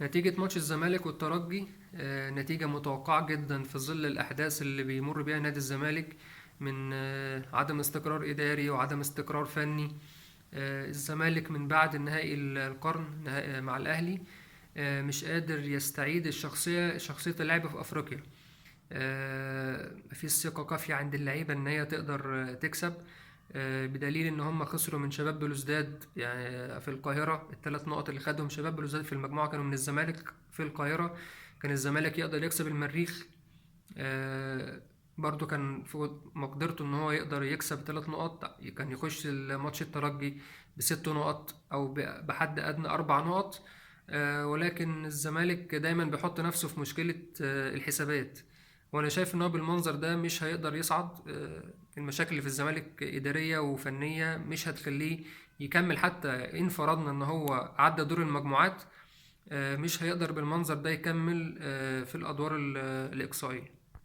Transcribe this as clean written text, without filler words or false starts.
نتيجة ماتش الزمالك والترجي نتيجة متوقعة جدا في ظل الأحداث اللي بيمر بيها نادي الزمالك من عدم استقرار إداري وعدم استقرار فني. الزمالك من بعد نهائي القرن مع الأهلي مش قادر يستعيد شخصية اللعب في أفريقيا. مفيش ثقة كافية عند اللعيبة إن هي تقدر تكسب. بدليل إن هم خسروا من شباب بلوزداد يعني في القاهرة. الثلاث نقط اللي خدهم شباب بلوزداد في المجموعة كانوا من الزمالك في القاهرة. كان الزمالك يقدر يكسب المريخ. آه، برضو كان في مقدرته إن هو يقدر يكسب 3 نقط، كان يخش الماتش الترجي ب6 نقط أو بحد أدنى 4 نقط. ولكن الزمالك دايما بيحط نفسه في مشكلة الحسابات. وانا شايف ان هو بالمنظر ده مش هيقدر يصعد. المشاكل اللي في الزمالك اداريه وفنيه مش هتخليه يكمل، حتى ان فرضنا ان هو عدى دور المجموعات مش هيقدر بالمنظر ده يكمل في الادوار الاقصائيه.